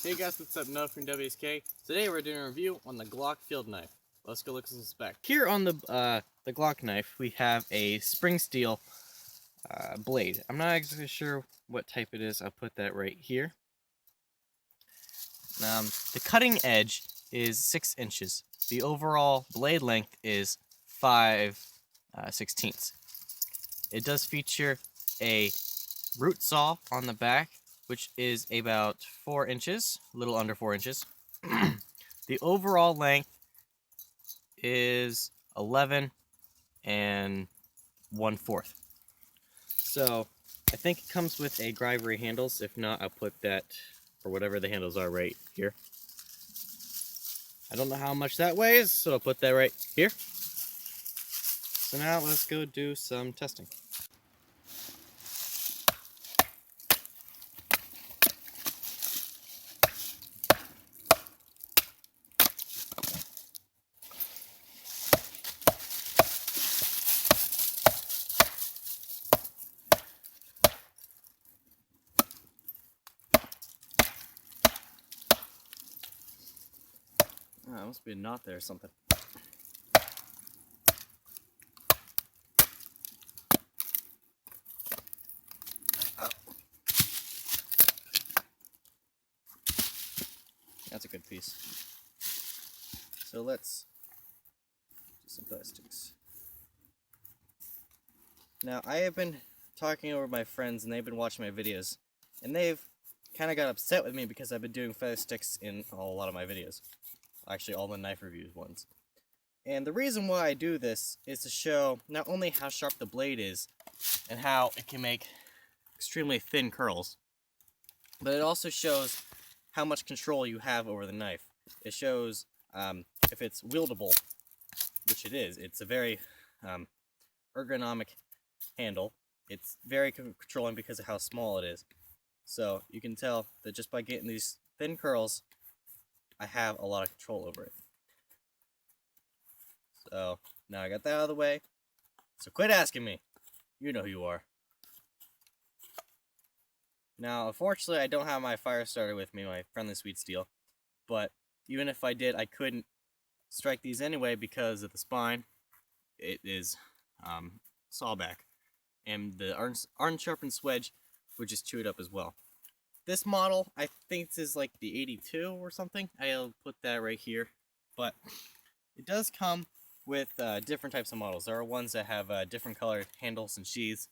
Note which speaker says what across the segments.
Speaker 1: Hey guys, what's up? Noah from WSK. Today we're doing a review on the Glock field knife. Let's go look at some specs. Here on the Glock knife, we have a spring steel blade. I'm not exactly sure what type it is. I'll put that right here. The cutting edge is 6 inches. The overall blade length is 5/16. It does feature a root saw on the back, which is about 4 inches, a little under 4 inches. The overall length is 11 1/4. So I think it comes with a grivery handles. If not, I'll put that, or whatever the handles are, right here. I don't know how much that weighs, so I'll put that right here. So now let's go do some testing. Oh, must be a knot there or something. Oh. That's a good piece. So let's do some plastics. Now, I have been talking over my friends and they've been watching my videos, and they've kind of got upset with me because I've been doing feather sticks in a lot of my videos. Actually, all the knife reviews ones. And the reason why I do this is to show not only how sharp the blade is and how it can make extremely thin curls, but it also shows how much control you have over the knife. It shows if it's wieldable, which it is. It's a very ergonomic handle. It's very controlling because of how small it is. So you can tell that just by getting these thin curls, I have a lot of control over it. So now I got that out of the way. So quit asking me. You know who you are. Now, unfortunately, I don't have my fire starter with me, my friendly sweet steel. But even if I did, I couldn't strike these anyway because of the spine. It is sawback. And the unsharpened swedge would just chew it up as well. This model, I think this is like the 82 or something. I'll put that right here. But it does come with different types of models. There are ones that have different colored handles and sheaths,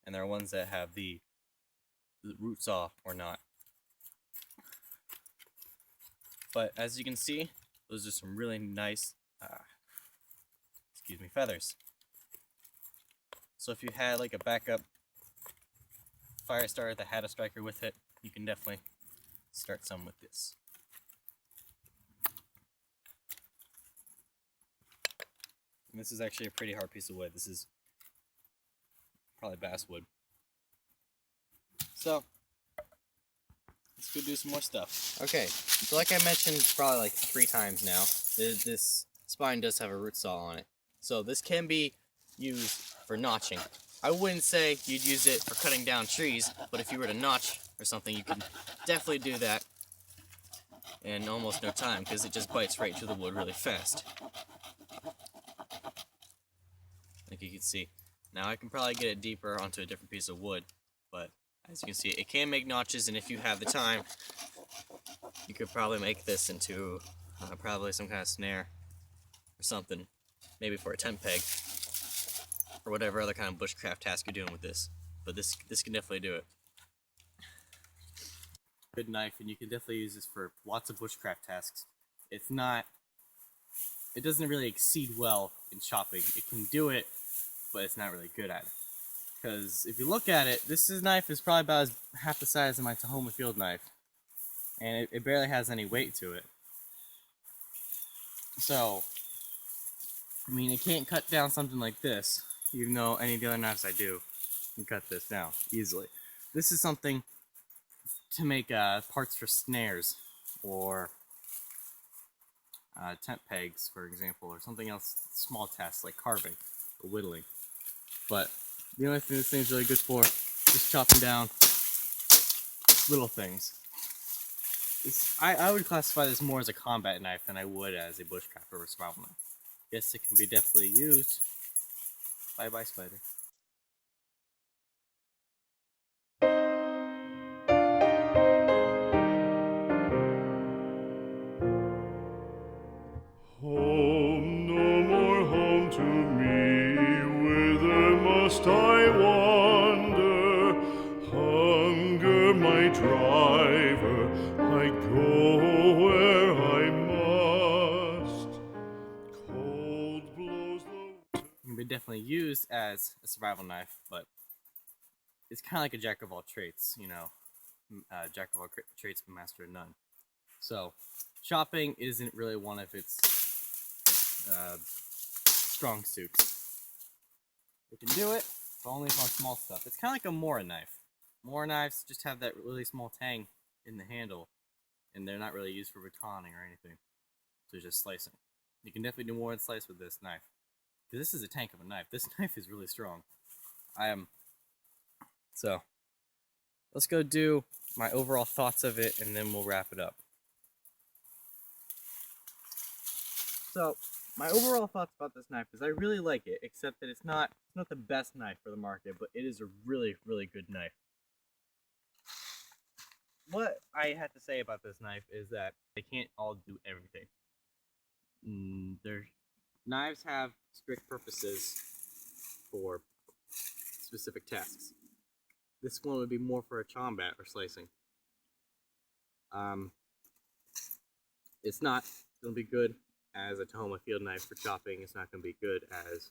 Speaker 1: and there are ones that have the root saw or not. But as you can see, those are some really nice, feathers. So if you had like a backup fire starter that had a striker with it, you can definitely start some with this. And this is actually a pretty hard piece of wood. This is probably basswood. So let's go do some more stuff. Okay, so like I mentioned probably like 3 times now, this spine does have a root saw on it. So this can be used for notching. I wouldn't say you'd use it for cutting down trees, but if you were to notch or something, you can definitely do that in almost no time because it just bites right through the wood really fast. Like you can see. Now I can probably get it deeper onto a different piece of wood, but as you can see, it can make notches, and if you have the time, you could probably make this into probably some kind of snare or something, maybe for a tent peg, or whatever other kind of bushcraft task you're doing with this. But this can definitely do it. Good knife, and you can definitely use this for lots of bushcraft tasks. It doesn't really exceed well in chopping. It can do it, but it's not really good at it. Because if you look at it, this knife is probably about half the size of my Tahoma field knife, and it barely has any weight to it. So, I mean, it can't cut down something like this, even though any of the other knives I do can cut this down easily. This is something to make parts for snares, or tent pegs, for example, or something else, small tasks like carving or whittling. But the only thing this thing's really good for is chopping down little things. I would classify this more as a combat knife than I would as a bushcraft or a survival knife. Yes, it can be definitely used. Bye-bye, spider.
Speaker 2: Home, no more home to me, whither must I wander? Hunger, my driver, I go where I must. Cold blows the
Speaker 1: It can be definitely used as a survival knife, but it's kind of like a jack of all traits, you know, jack of all traits, but master of none. So, chopping isn't really one of its strong suits. It can do it, but only on small stuff. It's kind of like a Mora knife. Mora knives just have that really small tang in the handle, and they're not really used for batoning or anything. So just slicing. You can definitely do more than slice with this knife. Because this is a tank of a knife. This knife is really strong. So, let's go do my overall thoughts of it, and then we'll wrap it up. So, my overall thoughts about this knife is I really like it, except that it's not the best knife for the market, but it is a really, really good knife. What I have to say about this knife is that they can't all do everything. Their knives have strict purposes for specific tasks. This one would be more for a combat or slicing. It's not going to be good as a Tahoma field knife for chopping. It's not going to be good as,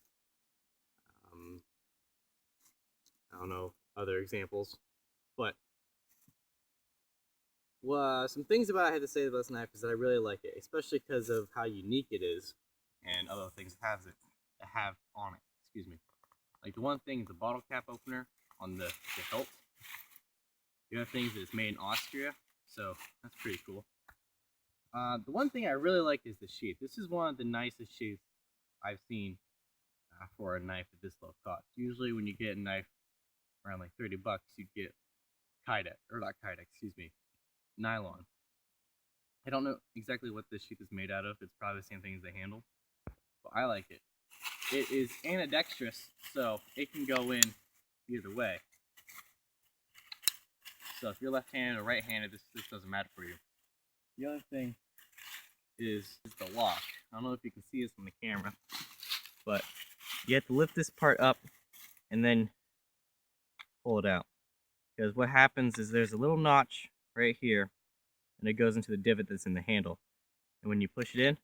Speaker 1: I don't know, other examples. But some things about I had to say about this knife is that I really like it, especially because of how unique it is and other things it have on it. Excuse me. Like the one thing is the bottle cap opener on the hilt. The other thing is that it's made in Austria, so that's pretty cool. The one thing I really like is the sheath. This is one of the nicest sheaths I've seen for a knife at this low cost. Usually when you get a knife around like $30, you'd get nylon. I don't know exactly what this sheath is made out of. It's probably the same thing as the handle, but I like it. It is ambidextrous, so it can go in either way. So if you're left-handed or right-handed, this doesn't matter for you. The other thing is the lock. I don't know if you can see this on the camera, but you have to lift this part up and then pull it out. Because what happens is there's a little notch right here, and it goes into the divot that's in the handle. And when you push it in,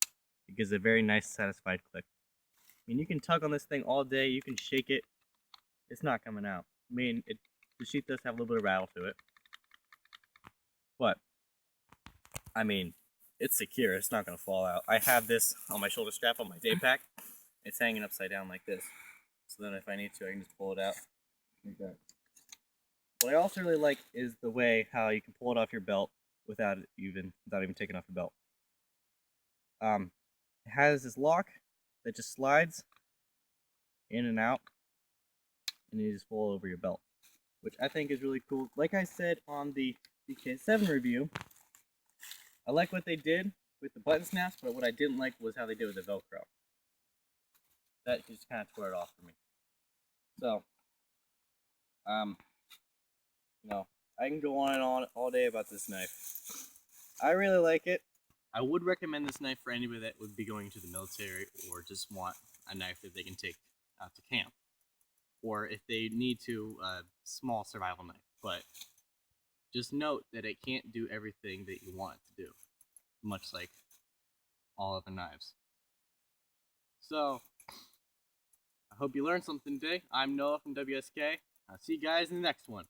Speaker 1: it gives a very nice, satisfied click. I mean, you can tug on this thing all day, you can shake it, it's not coming out. I mean, the sheath does have a little bit of rattle to it, but, I mean, it's secure, it's not going to fall out. I have this on my shoulder strap on my day pack. It's hanging upside down like this. So then if I need to, I can just pull it out like that. What I also really like is the way how you can pull it off your belt without even taking off your belt. It has this lock that just slides in and out, and you just pull it over your belt, which I think is really cool. Like I said on the DK7 review, I like what they did with the button snaps, but what I didn't like was how they did with the Velcro. That just kind of tore it off for me. So, you know, I can go on and on all day about this knife. I really like it. I would recommend this knife for anybody that would be going to the military or just want a knife that they can take out to camp. Or if they need to, a small survival knife. But just note that it can't do everything that you want it to do. Much like all other knives. So, I hope you learned something today. I'm Noah from WSK. I'll see you guys in the next one.